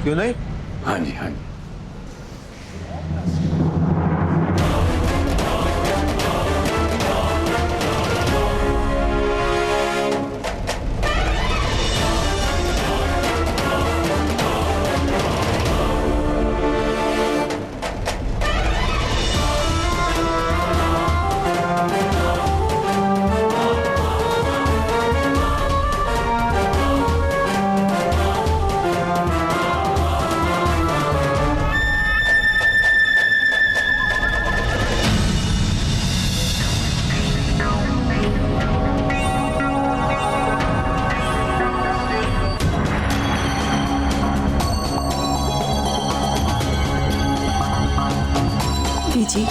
क्यों नहीं? हाँ जी, हाँ जी। जी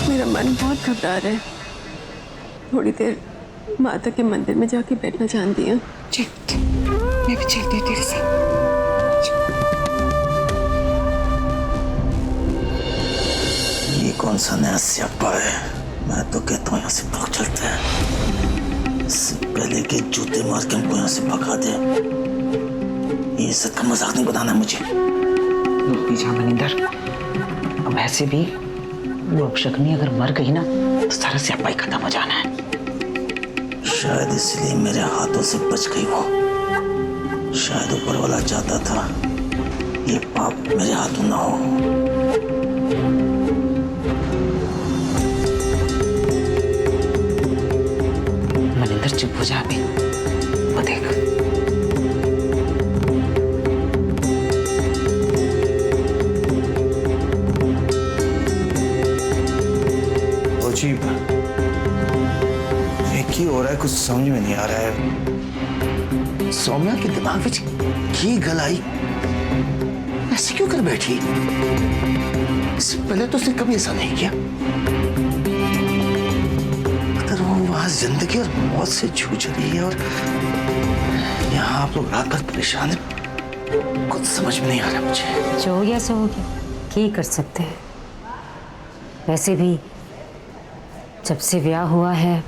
मेरा मन बहुत घबरा रहा है। थोड़ी देर माता के मंदिर में जाके बैठना चाहती हूँ। ठीक, मैं भी चलती हूँ तेरे साथ। ये कौन सा नया स्यापा है? मैं तो कहता हूँ यहाँ से भाग चलते हैं। इससे पहले के जूते मार के हमको यहाँ से भगा दे। ये इज्जत का मजाक नहीं बनाना मुझे। पीछा मनिंदर, अब ऐसे भी वो अपशक्नी अगर मर गई ना तो सारा स्यापा ही खत्म हो जाना है। शायद इसलिए मेरे हाथों से बच गई वो। शायद ऊपर वाला चाहता था ये पाप मेरे हाथों ना हो। मनिंदर चुप हो जा अभी, वो देख। अजीब, ये क्या हो रहा है? कुछ समझ में नहीं आ रहा है। सौम्या के दिमाग में की गलाई ऐसे क्यों कर बैठी? इससे पहले तो उसने कभी ऐसा नहीं किया। अगर वो वहां जिंदगी और मौत से जूझ रही है और यहाँ आप लोग रात भर परेशान हैं, कुछ समझ में नहीं आ रहा मुझे। जो हो गया सो हो गया, क्या ही कर सकते हैं। वैसे भी जब से ब्याह हुआ है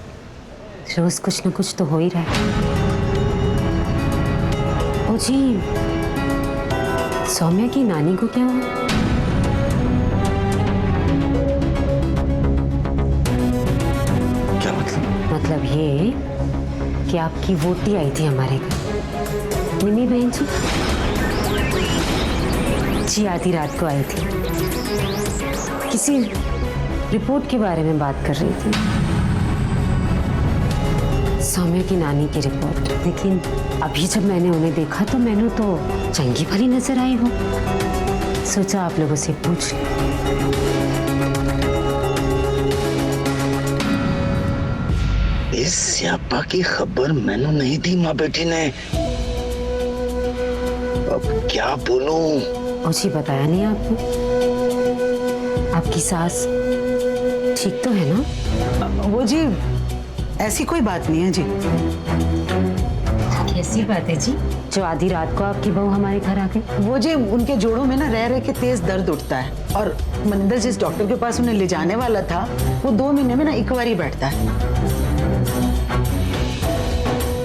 रोज कुछ न कुछ तो हो ही रहा है। ओ जी, सौम्या की नानी को क्या हुआ? क्या मतलब? मतलब ये कि आपकी वोटी आई थी हमारे घर, निमी बहन जी। जी आधी रात को आई थी, किसी रिपोर्ट के बारे में बात कर रही थी, सौम्या की नानी की रिपोर्ट। लेकिन अभी जब मैंने उन्हें देखा तो मैंने तो चंगी भली नजर आई हो। सोचा आप लोगों से पूछ लूं। इस स्यापा की खबर मैंने नहीं दी माँ बेटी ने। अब क्या बोलूं? मुझे बताया नहीं आपको? आपकी सास ठीक तो है ना? वो जी ऐसी कोई बात नहीं है जी। कैसी बात है जी जो आधी रात को आपकी बहू हमारे घर आ गई? वो जी उनके जोड़ों में ना रह रह के तेज दर्द उठता है और मनिंदर जिस डॉक्टर के पास उन्हें ले जाने वाला था वो 2 महीने में ना एक बार ही बैठता है।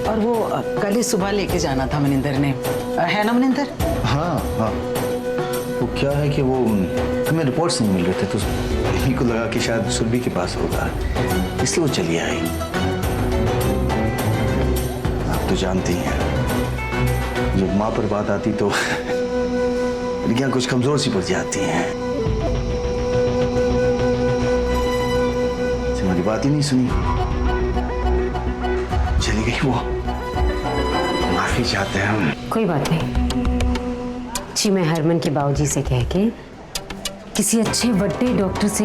और वो कल ही सुबह लेके जाना था मनिंदर ने, है ना मनिंदर? हाँ हाँ, वो क्या है कि वो हमें रिपोर्ट्स नहीं मिल रहे थे तो इन्हीं को लगा कि शायद सुरभि के पास होगा, इसलिए वो चली आई। आप तो जानती हैं जब माँ पर बात आती तो लड़कियां कुछ कमजोर सी पड़ जाती हैं। हमारी बात ही नहीं सुनी, चली गई वो। माफी चाहते हैं हम। कोई बात नहीं जी, मैं हरमन के बाबूजी से कह के किसी अच्छे बड़े डॉक्टर से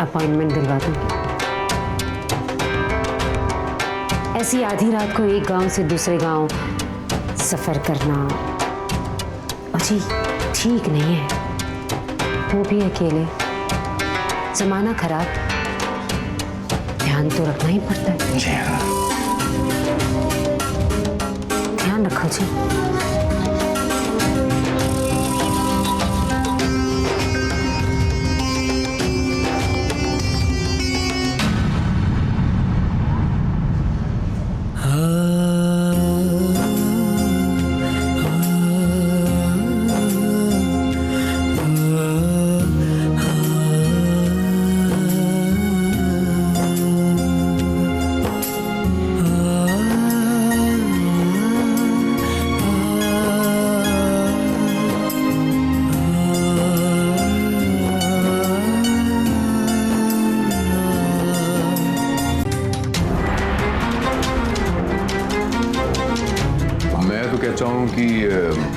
अपॉइंटमेंट दिलवा दूंगी। ऐसी आधी रात को एक गांव से दूसरे गांव सफर करना अजी ठीक नहीं है, वो भी अकेले। जमाना खराब, ध्यान तो रखना ही पड़ता है। जी हाँ। ध्यान रखो जी। कहता हूँ कि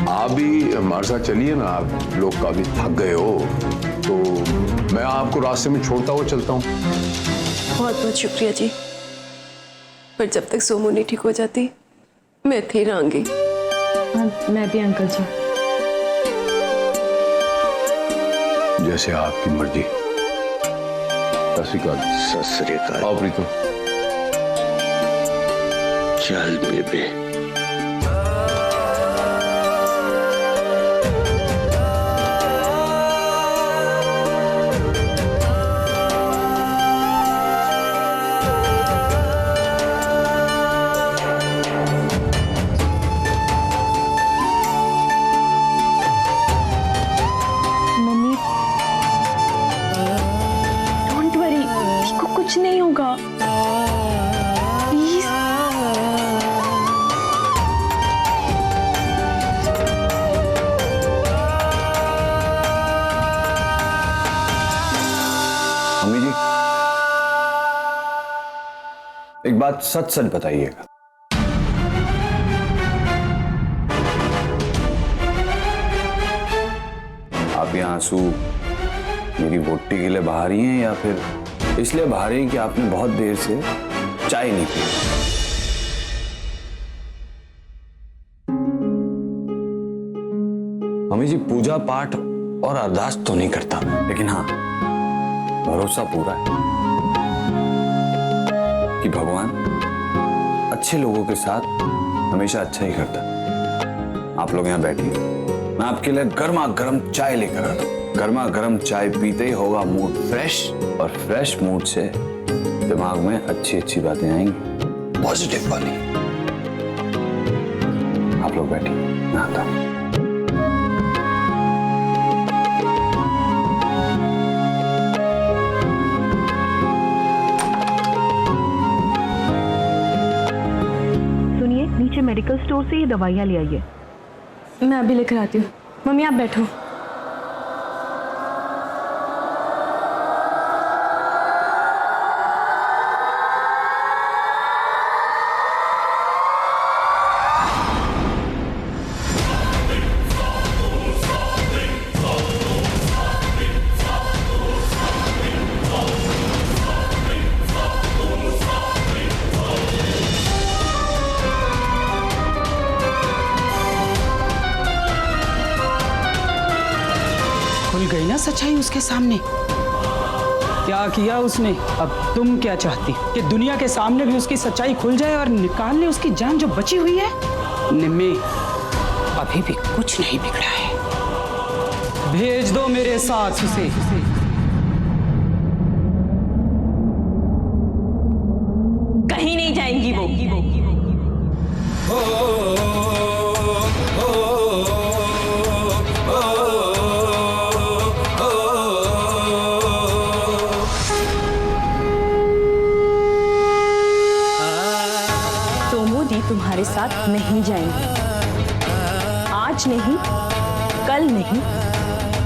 आप भी हमारे साथ चलिए ना। आप लोग काफी थक गए हो तो मैं आपको रास्ते में छोड़ता हुआ चलता हूँ। बहुत बहुत शुक्रिया जी, पर जब तक सोमू नहीं ठीक हो जाती मैं इत्थे ही रहूंगी। मैं भी अंकल जी। जैसे आपकी मर्जी। सत श्री अकाल। सत श्री अकाल। आओ प्रीतम। चल बेबे। मम्मी डोंट वरी, इसको कुछ नहीं होगा, प्लीज। मम्मी जी, एक बात सच सच बताइएगा। आप ये आंसू मेरी वोटी के लिए बहा रही हैं या फिर इसलिए बहा रही हैं कि आपने बहुत देर से चाय नहीं पी? मम्मी जी, पूजा पाठ और अरदास तो नहीं करता, लेकिन हाँ, भरोसा पूरा है कि भगवान अच्छे लोगों के साथ हमेशा अच्छा ही करता है। आप लोग यहाँ बैठिए, मैं आपके लिए गर्मा गर्म चाय लेकर आता हूँ। गर्मा गर्म चाय पीते ही होगा मूड फ्रेश, और फ्रेश मूड से दिमाग में अच्छी अच्छी बातें आएंगी, पॉजिटिव वाली। आप लोग बैठिए, मैं आता हूँ। सुनिए, नीचे मेडिकल स्टोर से ये दवाइयाँ ले आइए। मैं अभी लेकर आती हूँ। मम्मी आप बैठो। खुल गई ना सच्चाई उसके सामने। क्या किया उसने? अब तुम क्या चाहती कि दुनिया के सामने भी उसकी सच्चाई खुल जाए और निकाल ले उसकी जान जो बची हुई है? निम्मी, अभी भी कुछ नहीं बिगड़ा है। भेज दो मेरे साथ उसे। कहीं नहीं जाएंगी वो। तुम्हारे साथ नहीं जाएंगे। आज नहीं, कल नहीं,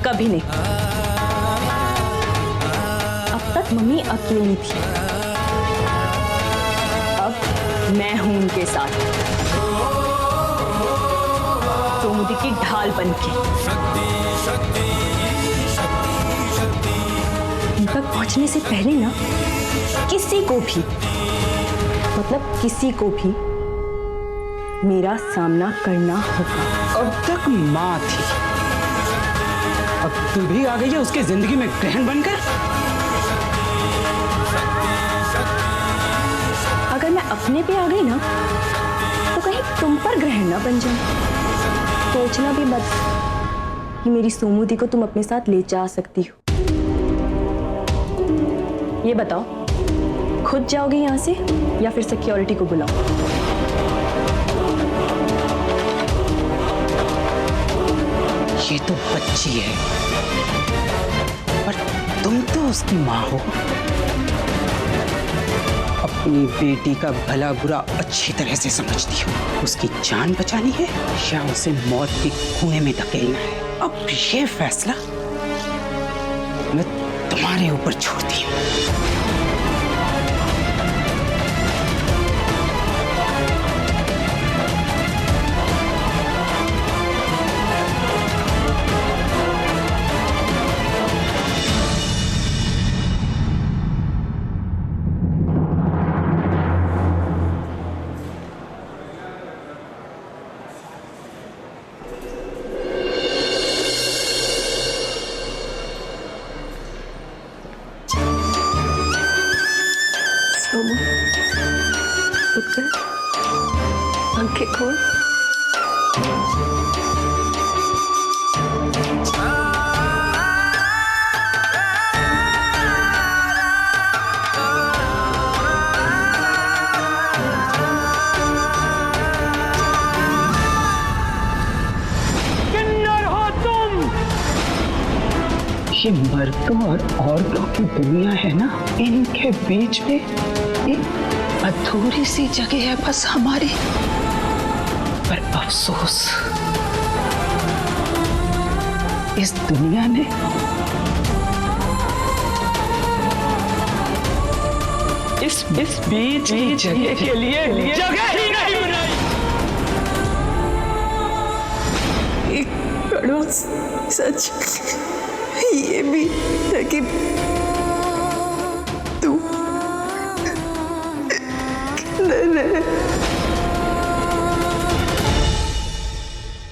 कभी नहीं। अब तक मम्मी अकेली थी, अब मैं हूं उनके साथ, सोमुदी की ढाल बनके। उन तक पहुंचने से पहले ना किसी को भी, मतलब किसी को भी मेरा सामना करना होगा। अब तक माँ थी, अब तू भी आ गई है उसके जिंदगी में ग्रहण बनकर। अगर मैं अपने पे आ गई ना तो कहीं तुम पर ग्रहण ना बन जाए। सोचना भी मत कि मेरी सोमुदी को तुम अपने साथ ले जा सकती हो। ये बताओ, खुद जाओगे यहां से या फिर सिक्योरिटी को बुलाओ? ये तो बच्ची है, पर तुम तो उसकी माँ हो। अपनी बेटी का भला बुरा अच्छी तरह से समझती हो। उसकी जान बचानी है या उसे मौत के कुएं में धकेलना है, अब ये फैसला मैं तुम्हारे ऊपर छोड़ती हूँ। कर, आंखें खोल। ये मर्दों और औरतों की दुनिया है ना, इनके बीच में एक अधूरी सी जगह है बस हमारी। पर अफसोस इस दुनिया ने इस बीच की जगह के लिए जगह ही नहीं बनाई। एक कड़वा सच ये भी है कि तू